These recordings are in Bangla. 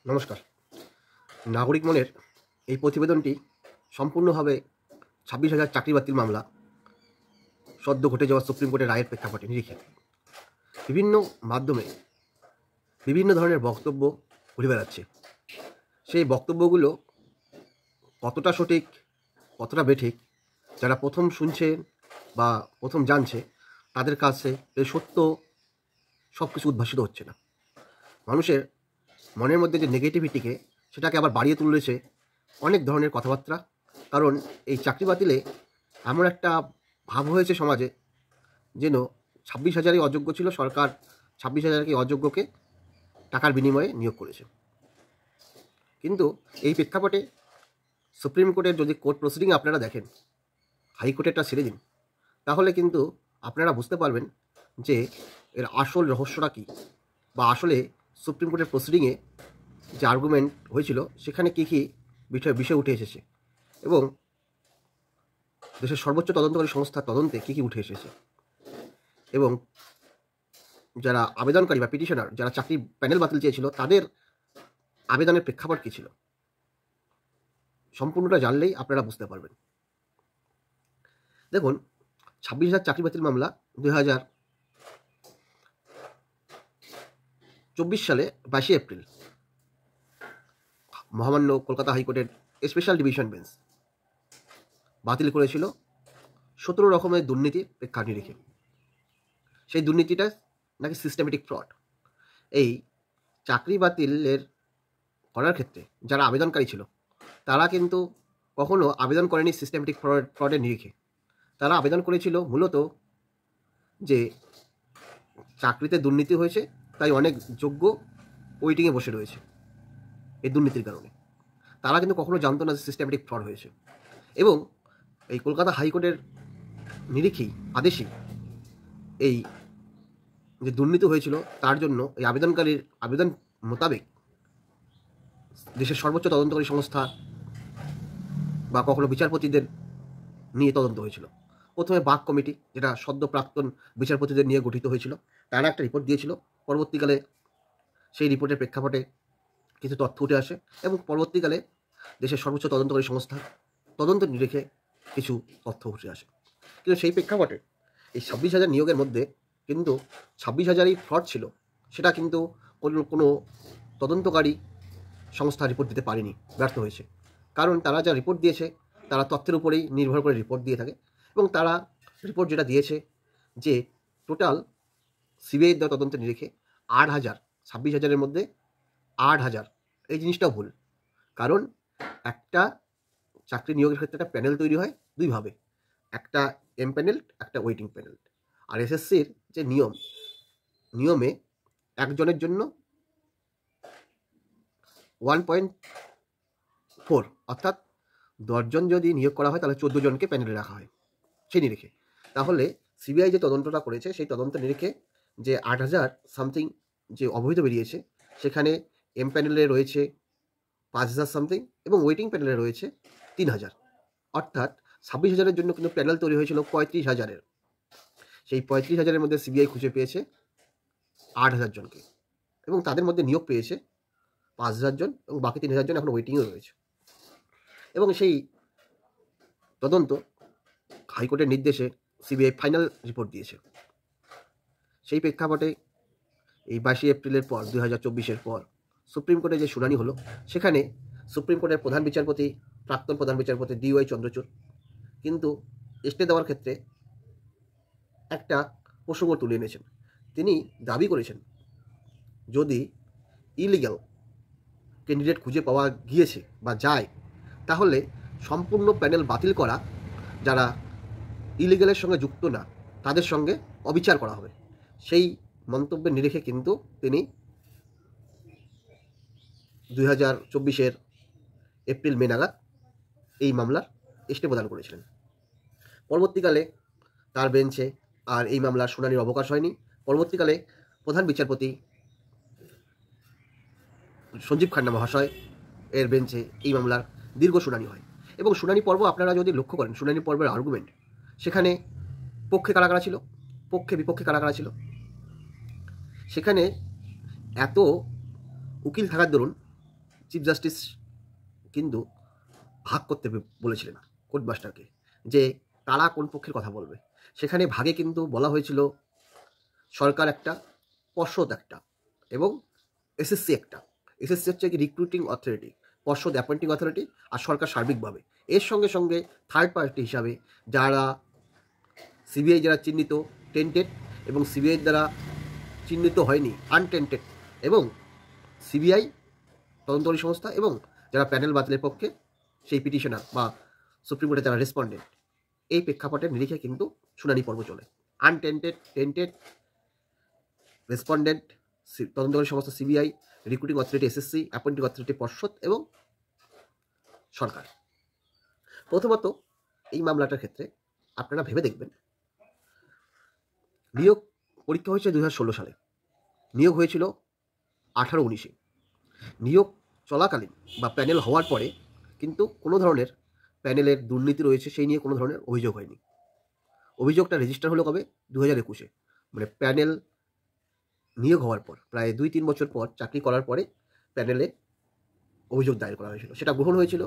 নমস্কার। নাগরিক মনের এই প্রতিবেদনটি সম্পূর্ণভাবে 26,000 চাকরি বাতিল মামলা সদ্য ঘটে যাওয়া সুপ্রিম কোর্টের রায়ের প্রেক্ষাপটে নিরিখে বিভিন্ন মাধ্যমে বিভিন্ন ধরনের বক্তব্য ঘুরে বেড়াচ্ছে। সেই বক্তব্যগুলো কতটা সঠিক, কতটা বেঠিক, যারা প্রথম শুনছেন বা প্রথম জানছে তাদের কাছে এই সত্য সব কিছু উদ্ভাসিত হচ্ছে না। মানুষের মনের মধ্যে যে নেগেটিভিটিকে সেটাকে আবার বাড়িয়ে তুলেছে অনেক ধরনের কথাবার্তা। কারণ এই চাকরি বাতিলে এমন একটা ভাব হয়েছে সমাজে যেন 26,000-ই অযোগ্য ছিল, সরকার 26,000-কে অযোগ্যকে টাকার বিনিময়ে নিয়োগ করেছে। কিন্তু এই প্রেক্ষাপটে সুপ্রিম কোর্টের যদি কোর্ট প্রসিডিং আপনারা দেখেন, হাইকোর্টেরটা ছেড়ে দিন, তাহলে কিন্তু আপনারা বুঝতে পারবেন যে এর আসল রহস্যটা কী, বা আসলে সুপ্রিম কোর্টের প্রসিডিংয়ে যে আর্গুমেন্ট হয়েছিল সেখানে কী কী বিষয় উঠে এসেছে এবং দেশের সর্বোচ্চ তদন্তকারী সংস্থার তদন্তে কী কী উঠে এসেছে, এবং যারা আবেদনকারী বা পিটিশনার যারা চাকরি প্যানেল বাতিল চেয়েছিল তাদের আবেদনের প্রেক্ষাপট কী ছিল, সম্পূর্ণটা জানলেই আপনারা বুঝতে পারবেন। দেখুন, 26,000 চাকরি বাতিল মামলা 2024 সালে 22 এপ্রিল মহামান্য কলকাতা হাইকোর্টের স্পেশাল ডিভিশন বেঞ্চ বাতিল করেছিল 17 রকমের দুর্নীতির প্রেক্ষানিরিখে। সেই দুর্নীতিটা নাকি সিস্টেমেটিক ফ্রড। এই চাকরি বাতিলের করার ক্ষেত্রে যারা আবেদনকারী ছিল তারা কিন্তু কখনো আবেদন করেনি সিস্টেমেটিক ফ্রডের নিরিখে। তারা আবেদন করেছিল মূলত যে চাকরিতে দুর্নীতি হয়েছে, তাই অনেক যোগ্য ওয়েটিংয়ে বসে রয়েছে এই দুর্নীতির কারণে। তারা কিন্তু কখনো জানতো না যে সিস্টেমেটিক ফ্রড হয়েছে। এবং এই কলকাতা হাইকোর্টের নিরিখেই আদেশেই এই যে দুর্নীতি হয়েছিল তার জন্য এই আবেদনকারীর আবেদন মোতাবেক দেশের সর্বোচ্চ তদন্তকারী সংস্থা বা কখনো বিচারপতিদের নিয়ে তদন্ত হয়েছিল। প্রথমে বাক কমিটি, যেটা সদ্য প্রাক্তন বিচারপতিদের নিয়ে গঠিত হয়েছিল, তারা একটা রিপোর্ট দিয়েছিল। পরবর্তীকালে সেই রিপোর্টের প্রেক্ষাপটে কিছু তথ্য উঠে আসে এবং পরবর্তীকালে দেশের সর্বোচ্চ তদন্তকারী সংস্থা তদন্ত নিরিখে কিছু তথ্য উঠে আসে। কিন্তু সেই প্রেক্ষাপটে এই 26,000 নিয়োগের মধ্যে কিন্তু 26,000-ই ফ্রড ছিল, সেটা কিন্তু কোনো তদন্তকারী সংস্থা রিপোর্ট দিতে পারেনি, ব্যর্থ হয়েছে। কারণ তারা যা রিপোর্ট দিয়েছে তারা তথ্যের উপরেই নির্ভর করে রিপোর্ট দিয়ে থাকে, এবং তারা রিপোর্ট যেটা দিয়েছে যে টোটাল সিবিআই দেওয়া তদন্তের নিরিখে 8,000, 26,000-এর মধ্যে 8,000, এই জিনিসটাও ভুল। কারণ একটা চাকরি নিয়োগের ক্ষেত্রে একটা প্যানেল তৈরি হয় দুইভাবে, একটা এম প্যানেল, একটা ওয়েটিং প্যানেল। আর এসএসসির যে নিয়মে একজনের জন্য 1.4, অর্থাৎ 10 জন যদি নিয়োগ করা হয় তাহলে 14 জনকে প্যানেলে রাখা হয় সেই নিরিখে। তাহলে সিবিআই যে তদন্তটা করেছে সেই তদন্ত নিরিখে যে 8,000 সামথিং যে অবৈধ বেরিয়েছে, সেখানে এম প্যানেলে রয়েছে 5,000 সামথিং এবং ওয়েটিং প্যানেলে রয়েছে 3,000। অর্থাৎ 26,000-এর জন্য কিন্তু প্যানেল তৈরি হয়েছিল 35,000-এর। সেই 35,000-এর মধ্যে সিবিআই খুঁজে পেয়েছে 8,000 জনকে, এবং তাদের মধ্যে নিয়োগ পেয়েছে 5,000 জন, এবং বাকি 3,000 জন এখন ওয়েটিংয়ে রয়েছে। এবং সেই তদন্ত হাইকোর্টের নির্দেশে সিবিআই ফাইনাল রিপোর্ট দিয়েছে। সেই প্রেক্ষাপটে এই 22 এপ্রিলের পর 2024-এর পর সুপ্রিম কোর্টে যে শুনানি হলো, সেখানে সুপ্রিম কোর্টের প্রধান বিচারপতি, প্রাক্তন প্রধান বিচারপতি DY চন্দ্রচূড় কিন্তু স্টে দেওয়ার ক্ষেত্রে একটা প্রসঙ্গ তুলে এনেছেন। তিনি দাবি করেছেন যদি ইলিগ্যাল ক্যান্ডিডেট খুঁজে পাওয়া গিয়েছে বা যায়, তাহলে সম্পূর্ণ প্যানেল বাতিল করা, যারা ইলিগ্যালের সঙ্গে যুক্ত না তাদের সঙ্গে অবিচার করা হবে। সেই মন্তব্যের নিরিখে কিন্তু তিনি 2024-এর এপ্রিল মে নাগাদ এই মামলার স্টে প্রদান করেছিলেন। পরবর্তীকালে তার বেঞ্চে আর এই মামলার শুনানির অবকাশ হয়নি। পরবর্তীকালে প্রধান বিচারপতি সঞ্জীব খান্না মহাশয় এর বেঞ্চে এই মামলার দীর্ঘ শুনানি হয়, এবং শুনানি পর্ব আপনারা যদি লক্ষ্য করেন, শুনানি পর্বের আর্গুমেন্ট, সেখানে পক্ষে কারা কারা ছিল, পক্ষে বিপক্ষে কারা কারা ছিল, সেখানে এত উকিল থাকার দরুন চিফ জাস্টিস কিন্তু ভাগ করতে বলেছিলেন কোর্ট মাস্টারকে, যে তারা কোন পক্ষের কথা বলবে। সেখানে ভাগে কিন্তু বলা হয়েছিল সরকার একটা, পর্ষদ একটা, এবং এসএসসি একটা। এসএসসি হচ্ছে কি রিক্রুটিং অথরিটি, পর্ষদ অ্যাপয়েন্টিং অথরিটি, আর সরকার সার্বিকভাবে। এর সঙ্গে সঙ্গে থার্ড পার্টি হিসাবে যারা সিবিআই যারা চিহ্নিত টেন্টেড এবং সিবিআই দ্বারা চিহ্নিত হয়নি আনটেন্টেড, এবং সিবিআই তদন্তকারী সংস্থা, এবং যারা প্যানেল বাতিলের পক্ষে সেই পিটিশনার বা সুপ্রিম কোর্টে যারা রেসপন্ডেন্ট, এই প্রেক্ষাপটের নিরিখে কিন্তু শুনানি পর্ব চলে। আনটেন্টেড, টেন্টেড, রেসপন্ডেন্ট, তদন্তকারী সংস্থা CBI, recruiting authority SSC, appointing authority পর্ষদ এবং সরকার। প্রথমত এই মামলাটার ক্ষেত্রে আপনারা ভেবে দেখবেন, নিয়োগ পরীক্ষা হয়েছে 2016 সালে, নিয়োগ হয়েছিল 18-19-এ। নিয়োগ চলাকালীন বা প্যানেল হওয়ার পরে কিন্তু কোনো ধরনের প্যানেলের দুর্নীতি রয়েছে সেই নিয়ে কোনো ধরনের অভিযোগ হয়নি। অভিযোগটা রেজিস্টার হলো কবে? 2021-এ, মানে প্যানেল নিয়োগ হওয়ার পর প্রায় 2-3 বছর পর, চাকরি করার পরে প্যানেলে অভিযোগ দায়ের করা হয়েছিল। সেটা গ্রহণ হয়েছিল,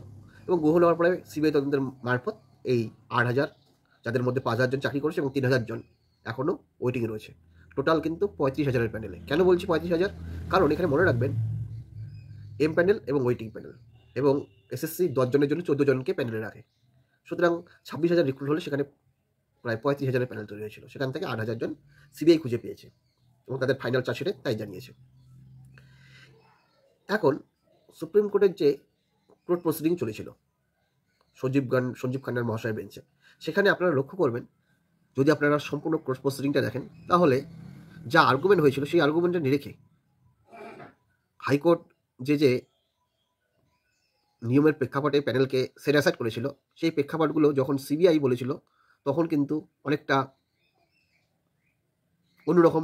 এবং গ্রহণ হওয়ার পরে সিবিআই তদন্তের মারফত এই 8,000, যাদের মধ্যে 5,000 জন চাকরি করেছে এবং 3,000 জন এখনও ওয়েটিংয়ে রয়েছে, টোটাল কিন্তু 35,000-এর প্যানেলে। কেন বলছি 35,000? কারণ এখানে মনে রাখবেন এম প্যানেল এবং ওয়েটিং প্যানেল, এবং এসএসসি 10 জনের জন্য 14 জনকে প্যানেলে রাখে। সুতরাং 26,000 রিক্রুট হলে সেখানে প্রায় 35,000-এর প্যানেল তৈরি হয়েছিল। সেখান থেকে 8,000 জন সিবিআই খুঁজে পেয়েছে এবং তাদের ফাইনাল চার্জশিটে তাই জানিয়েছে। এখন সুপ্রিম কোর্টের যে কোর্ট প্রসিডিং চলেছিল সঞ্জীব খান্নার মহাশয়ের বেঞ্চে, সেখানে আপনারা লক্ষ্য করবেন, যদি আপনারা সম্পূর্ণ কোর্ট প্রসিডিংটা দেখেন, তাহলে যা আর্গুমেন্ট হয়েছিল সেই আর্গুমেন্টটা নিরেখে হাইকোর্ট যে নিয়মের প্রেক্ষাপটে প্যানেলকে সেট অ্যাসাইড করেছিল, সেই প্রেক্ষাপটগুলো যখন সিবিআই বলেছিল তখন কিন্তু অনেকটা অন্যরকম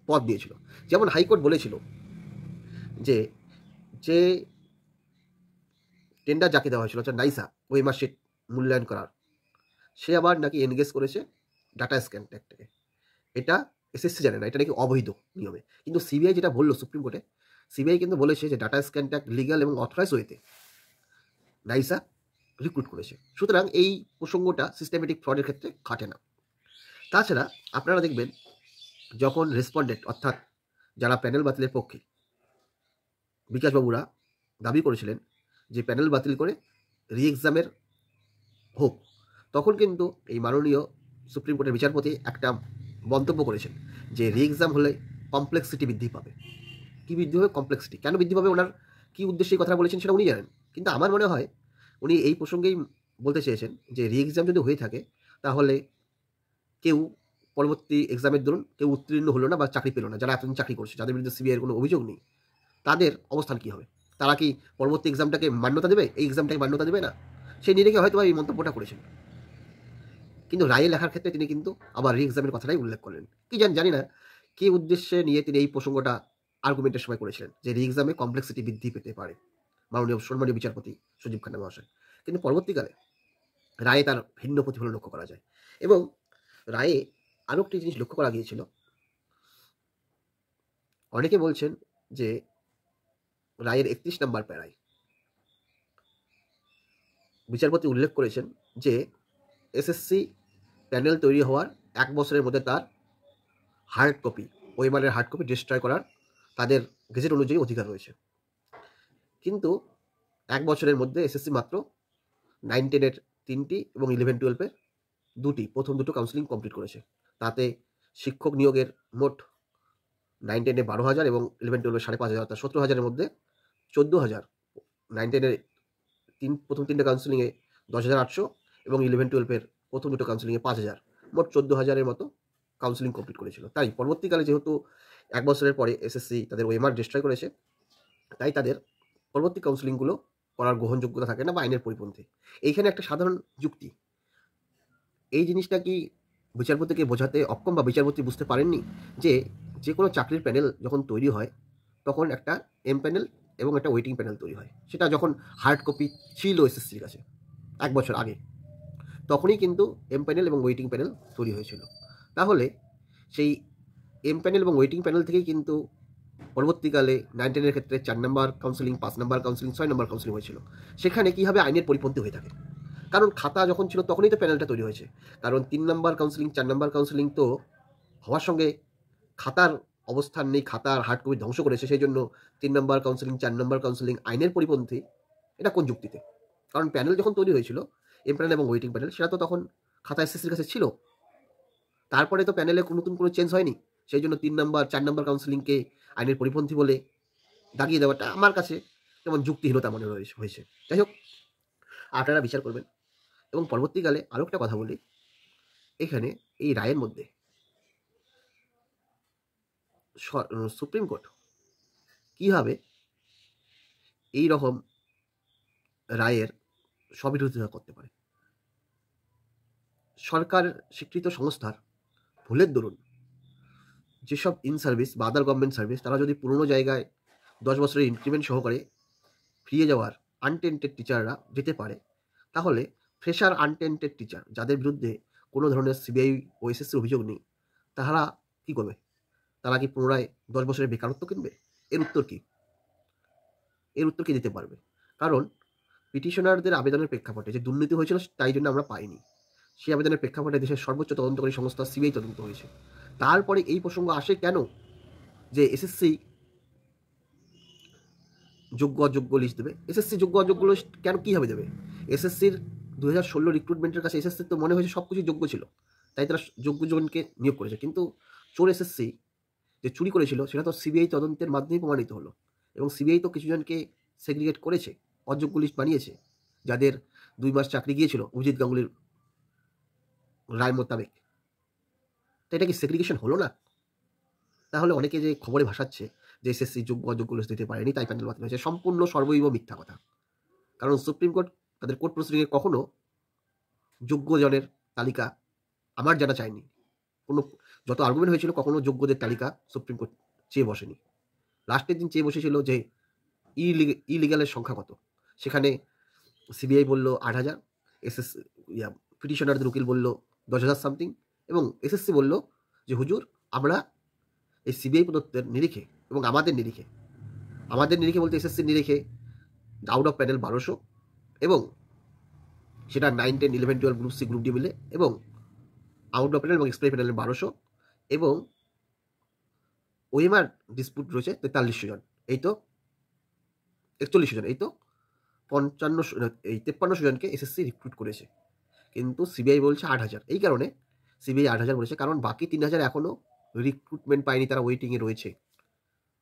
পথ দিয়েছিল। যেমন হাইকোর্ট বলেছিল যে টেন্ডার যাকে দেওয়া হয়েছিল, নাইসা ওএমআর শিট মূল্যায়ন করার, সে আবার নাকি এনগেজ করেছে ডাটা স্ক্যান ট্যাগটাকে। এটা এসএসসি জানে না, এটা নাকি অবৈধ নিয়মে। কিন্তু সিবিআই যেটা বললো সুপ্রিম কোর্টে, সিবিআই কিন্তু বলেছে যে ডাটা স্ক্যান ট্যাগ লিগ্যাল এবং অথরাইজ ওয়েতে নাইসা রিক্রুট করেছে। সুতরাং এই প্রসঙ্গটা সিস্টেমেটিক ফ্রডের ক্ষেত্রে খাটে না। তাছাড়া আপনারা দেখবেন, যখন রেসপন্ডেন্ট অর্থাৎ যারা প্যানেল বাতিলের পক্ষে, বিকাশবাবুরা দাবি করেছিলেন যে প্যানেল বাতিল করে রি এক্সামের হোক, তখন কিন্তু এই মাননীয় সুপ্রিম কোর্টের বিচারপতি একটা মন্তব্য করেছেন যে রি এক্সাম হলে কমপ্লেক্সিটি বৃদ্ধি পাবে। কী বৃদ্ধি হবে? কমপ্লেক্সিটি। কেন বৃদ্ধি পাবে, ওনার কী উদ্দেশ্যে এই কথা বলেছেন সেটা উনি জানেন। কিন্তু আমার মনে হয় উনি এই প্রসঙ্গেই বলতে চেয়েছেন যে রি এক্সাম যদি হয়ে থাকে, তাহলে কেউ পরবর্তী এক্সামের দরুন কেউ উত্তীর্ণ হলো না বা চাকরি পেল না, যারা এতদিন চাকরি করছে, যাদের বিরুদ্ধে সিবিআইয়ের কোনো অভিযোগ নেই, তাদের অবস্থান কী হবে? তারা কি পরবর্তী এক্সামটাকে মান্যতা দেবে? এই এক্সামটাকে মান্যতা দেবে না? সেই নিরিখে হয়তো এই মন্তব্যটা করেছেন। কিন্তু রায়ে লেখার ক্ষেত্রে তিনি কিন্তু আবার রি এক্সামের কথাটাই উল্লেখ করলেন। কি জানি না কী উদ্দেশ্যে নিয়ে তিনি এই প্রসঙ্গটা আর্গুমেন্টের সময় করেছিলেন যে রি এক্সামে কমপ্লেক্সিটি বৃদ্ধি পেতে পারে মাননীয় সম্মানীয় বিচারপতি সঞ্জীব খান্না মহাশয়। কিন্তু পরবর্তীকালে রায়ে তার ভিন্ন প্রতিফলন লক্ষ্য করা যায়। এবং রায়ে আরও একটি জিনিস লক্ষ্য করা গিয়েছিল, অনেকে বলছেন যে রায়ের 31 নম্বর প্যারায় বিচারপতি উল্লেখ করেছেন যে এসএসসি প্যানেল তৈরি হওয়ার 1 বছরের মধ্যে তার হার্ড কপি, ওএমআরের হার্ড কপি ডিস্ট্রয় করার তাদের গেজেট অনুযায়ী অধিকার রয়েছে। কিন্তু 1 বছরের মধ্যে এসএসসি মাত্র 9-10-এর 3টি এবং 11-12-এর 2টি, প্রথম দুটো কাউন্সিলিং কমপ্লিট করেছে। তাতে শিক্ষক নিয়োগের মোট 9-10-এ 12,000 এবং 11-12-এ 5,500, অর্থাৎ 17,000-এর মধ্যে 14,000, 9-10-এর প্রথম 3টে কাউন্সিলিংয়ে 10,800 এবং 11-12-এর প্রথম দুটো কাউন্সিলিংয়ে 5,000, মোট 14,000-এর মতো কাউন্সিলিং কমপ্লিট করেছিল। তাই পরবর্তীকালে যেহেতু 1 বছরের পরে এসএসসি তাদের ওএমআর ডিস্ট্রয় করেছে, তাই তাদের পরবর্তী কাউন্সিলিংগুলো করার গ্রহণযোগ্যতা থাকে না বা আইনের পরিপন্থী। এইখানে একটা সাধারণ যুক্তি, এই জিনিসটা কি বিচারপতিকে বোঝাতে অক্ষম বা বিচারপতি বুঝতে পারেননি যে কোনো চাকরির প্যানেল যখন তৈরি হয় তখন একটা এম প্যানেল এবং একটা ওয়েটিং প্যানেল তৈরি হয়। সেটা যখন হার্ড কপি ছিল এসএসসির কাছে 1 বছর আগে, তখনই কিন্তু এম প্যানেল এবং ওয়েটিং প্যানেল তৈরি হয়েছিল। তাহলে সেই এম প্যানেল এবং ওয়েটিং প্যানেল থেকেই কিন্তু পরবর্তীকালে 9-10-এর ক্ষেত্রে 4 নম্বর কাউন্সেলিং, 5 নম্বর কাউন্সেলিং, 6 নম্বর কাউন্সেলিং হয়েছিল। সেখানে কীভাবে আইনের পরিপন্থী হয়ে থাকে, কারণ খাতা যখন ছিল তখনই তো প্যানেলটা তৈরি হয়েছে। কারণ 3 নম্বর কাউন্সেলিং, 4 নম্বর কাউন্সেলিং তো হওয়ার সঙ্গে খাতার অবস্থান নেই, খাতার হার্ড কপি ধ্বংস করেছে, সেই জন্য 3 নম্বর কাউন্সেলিং, 4 নম্বর কাউন্সেলিং আইনের পরিপন্থী। এটা কোন যুক্তিতে? কারণ প্যানেল যখন তৈরি হয়েছিল, এম প্যানেল এবং ওয়েটিং প্যানেল, সেটা তো তখন খাতা এসএসসির কাছে ছিল। তারপরে তো প্যানেলে নতুন কোনো চেঞ্জ হয়নি, সেই জন্য 3 নম্বর 4 নম্বর কাউন্সেলিংকে আইনের পরিপন্থী বলে দাগিয়ে দেওয়াটা আমার কাছে যেমন যুক্তিহীনতা মনে হয়েছে। যাই হোক, আপনারা বিচার করবেন। এবং পরবর্তীকালে আরও একটা কথা বলি, এখানে এই রায়ের মধ্যে সুপ্রিম কোর্ট কীভাবে এই রকম রায়ের স্ববিরোধিতা করতে পারে। সরকার স্বীকৃত সংস্থার ভুলের দরুন যেসব ইন সার্ভিস বা আদার গভর্নমেন্ট সার্ভিস, তারা যদি পুরনো জায়গায় 10 বছরের ইনক্রিমেন্ট সহকারে ফিরিয়ে যাওয়ার আনটেন্টেড টিচাররা যেতে পারে, তাহলে ফ্রেশার আনটেন্টেড টিচার যাদের বিরুদ্ধে কোনো ধরনের সিবিআই ও এসএসসির অভিযোগ নেই, তাহারা কী করবে? তারা কি পুনরায় 10 বছরের বেকারত্ব কিনবে? এর উত্তর কী? এর উত্তর কি দিতে পারবে? কারণ পিটিশনারদের আবেদনের প্রেক্ষাপটে যে দুর্নীতি হয়েছিল তাই জন্য আমরা পাইনি, সেই আবেদনের প্রেক্ষাপটে দেশের সর্বোচ্চ তদন্তকারী সংস্থা সিবিআই তদন্ত হয়েছে। তারপরে এই প্রসঙ্গ আসে কেন যে এসএসসি যোগ্য অযোগ্য লিস্ট দেবে? এসএসসি যোগ্য অযোগ্য লিস্ট কেন কীভাবে দেবে? এসএসসির 2016 রিক্রুটমেন্টের কাছে এসএসসির তো মনে হয়েছে সব কিছু যোগ্য ছিল, তাই তারা যোগ্যজনকে নিয়োগ করেছে। কিন্তু চোর এসএসসি যে চুরি করেছিল সেটা তো সিবিআই তদন্তের মাধ্যমেই প্রমাণিত হলো, এবং সিবিআই তো কিছুজনকে সেগ্রিগেট করেছে, অযোগ্য লিস্ট বানিয়েছে, যাদের 2 মাস চাকরি গিয়েছিল অভিজিৎ গাঙ্গুলির রায় মোতাবেক। তো এটা কি সেগ্রিগেশন হলো না? তাহলে অনেকে যে খবরে ভাসাচ্ছে যে এসএসসি যোগ্য অযোগ্য লিস্ট দিতে পারেনি তাই প্যানেল বাতিল হয়েছে, সম্পূর্ণ সর্বৈব মিথ্যা কথা। কারণ সুপ্রিম কোর্ট তাদের কোর্ট প্রসিডিংয়ে কখনো যোগ্যজনের তালিকা আমার জানা চায়নি। কোনো যত আর্গুমেন্ট হয়েছিল কখনো যোগ্যদের তালিকা সুপ্রিম কোর্ট চেয়ে বসেনি। লাস্টের দিন চেয়ে বসেছিল যে ইলিগালের সংখ্যা কত, সেখানে সিবিআই বলল 8,000, এসএসসি পিটিশনারদের উকিল বলল 10,000 সামথিং, এবং এসএসসি বলল যে হুজুর আমরা এই সিবিআই প্রদত্তের নিরিখে এবং আমাদের নিরিখে বলতে এসএসসির নিরিখে আউট অফ প্যানেল 1200, এবং সেটা 9, 10, 11, 12 গ্রুপ সি গ্রুপ ডি মিলে, এবং আউট অফ প্যানেল এবং এক্সপ্রেস প্যানেলের 1200, এবং ওএমআর ডিসপুট রয়েছে 4300 জন, এই তো 4100 জন, এই তো 5300 জনকে এসএসসি রিক্রুট করেছে। কিন্তু সিবিআই বলছে 8,000। এই কারণে সিবিআই 8,000 বলেছে, কারণ বাকি 3,000 এখনও রিক্রুটমেন্ট পায়নি, তারা ওয়েটিংয়ে রয়েছে।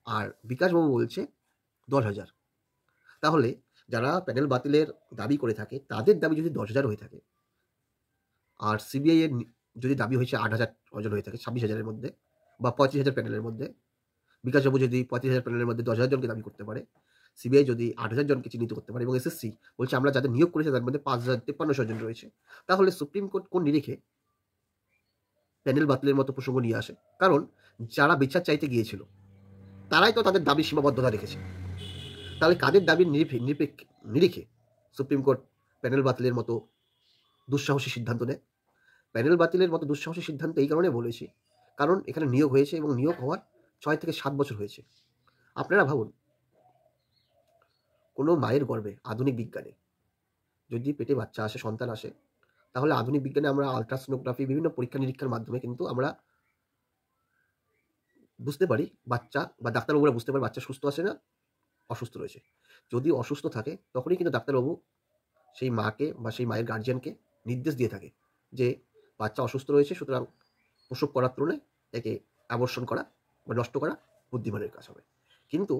আর বিকাশবাবু বলছে 10,000। তাহলে যারা প্যানেল বাতিলের দাবি করে থাকে তাদের দাবি যদি 10,000 হয়ে থাকে, আর সিবিআই এর যদি দাবি হয়েছে 8,000 জন হয়ে থাকে 26,000-এর মধ্যে বা 25,000 প্যানেলের মধ্যে, বিকাশবাবু যদি 25,000 প্যানেলের মধ্যে 10,000 জনকে দাবি করতে পারে, সিবিআই যদি 8,000 জনকে চিহ্নিত করতে পারে, এবং এসএসসি বলছে আমরা যাদের নিয়োগ করেছি তার মধ্যে 5,5300 জন রয়েছে, তাহলে সুপ্রিম কোর্ট কোন নিরিখে প্যানেল বাতিলের মতো প্রসঙ্গ নিয়ে আসে? কারণ যারা বিচার চাইতে গিয়েছিল তারাই তো তাদের দাবির সীমাবদ্ধতা রেখেছে। তাহলে কাদের দাবির নিরিখে সুপ্রিম কোর্ট প্যানেল বাতিলের মতো দুঃসাহসী সিদ্ধান্ত নেয়? প্যানেল বাতিলের মতো দুঃসাহসী সিদ্ধান্ত এই কারণে বলেছি, কারণ এখানে নিয়োগ হয়েছে, এবং নিয়োগ হওয়ার 6 থেকে 7 বছর হয়েছে। আপনারা ভাবুন, কোনো মায়ের গর্ভে আধুনিক বিজ্ঞানে যদি পেটে বাচ্চা আসে, সন্তান আসে, তাহলে আধুনিক বিজ্ঞানে আমরা আলট্রাসোনোগ্রাফি বিভিন্ন পরীক্ষা নিরীক্ষার মাধ্যমে কিন্তু আমরা বুঝতে পারি, বাচ্চা বা ডাক্তারবাবুরা বুঝতে পারে বাচ্চা সুস্থ আছে না অসুস্থ রয়েছে। যদি অসুস্থ থাকে তখনই কিন্তু ডাক্তারবাবু সেই মাকে বা সেই মায়ের গার্জিয়ানকে নির্দেশ দিয়ে থাকে যে বাচ্চা অসুস্থ রয়েছে, সুতরাং প্রসব করার তুলনায় একে অ্যাবর্শন করা বা নষ্ট করা বুদ্ধিমানের কাজ হবে। কিন্তু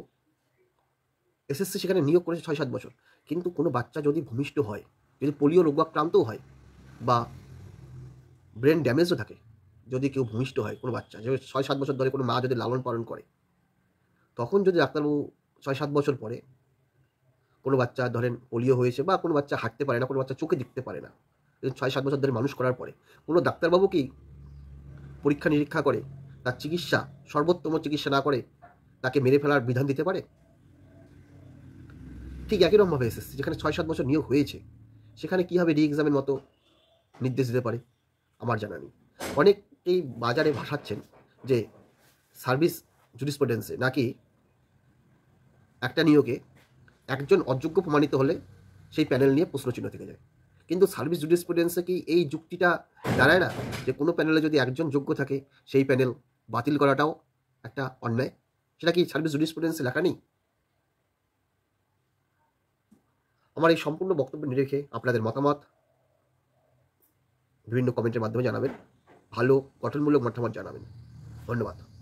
এসএসসি সেখানে নিয়োগ করেছে 6-7 বছর, কিন্তু কোনো বাচ্চা যদি ভূমিষ্ঠ হয়, যদি পোলিও রোগাক্রান্তও হয় বা ব্রেন ড্যামেজও থাকে, যদি কেউ ভূমিষ্ঠ হয় কোনো বাচ্চা, যে 6-7 বছর ধরে কোনো মা যদি লালন পালন করে, তখন যদি ডাক্তারবাবু 6-7 বছর পরে কোনো বাচ্চা ধরেন পোলিও হয়েছে বা কোনো বাচ্চা হাঁটতে পারে না, কোনো বাচ্চা চোখে দেখতে পারে না, 6-7 বছর ধরে মানুষ করার পরে কোনো ডাক্তারবাবু কি পরীক্ষা নিরীক্ষা করে তার চিকিৎসা, সর্বোত্তম চিকিৎসা না করে তাকে মেরে ফেলার বিধান দিতে পারে? ঠিক একই রকমভাবে এসএসসি যেখানে 6-7 বছর নিয়োগ হয়েছে, সেখানে কীভাবে রি এক্সামের মতো নির্দেশ দিতে পারে আমার জানা নেই। অনেকেই বাজারে ভাসাচ্ছেন যে সার্ভিস জুরিসপ্রুডেন্সে নাকি একটা নিয়োগে একজন অযোগ্য প্রমাণিত হলে সেই প্যানেল নিয়ে প্রশ্নচিহ্ন থেকে যায়। কিন্তু সার্ভিস জুরিসপ্রুডেন্সে কি এই যুক্তিটা দাঁড়ায় না যে কোনো প্যানেলে যদি একজন যোগ্য থাকে সেই প্যানেল বাতিল করাটাও একটা অন্যায়? সেটা কি সার্ভিস জুরিসপ্রুডেন্সে লেখা নেই? আমার এই সম্পূর্ণ বক্তব্য নিরেখে আপনাদের মতামত বিভিন্ন কমেন্টের মাধ্যমে জানাবেন, ভালো গঠনমূলক মতামত জানাবেন। ধন্যবাদ।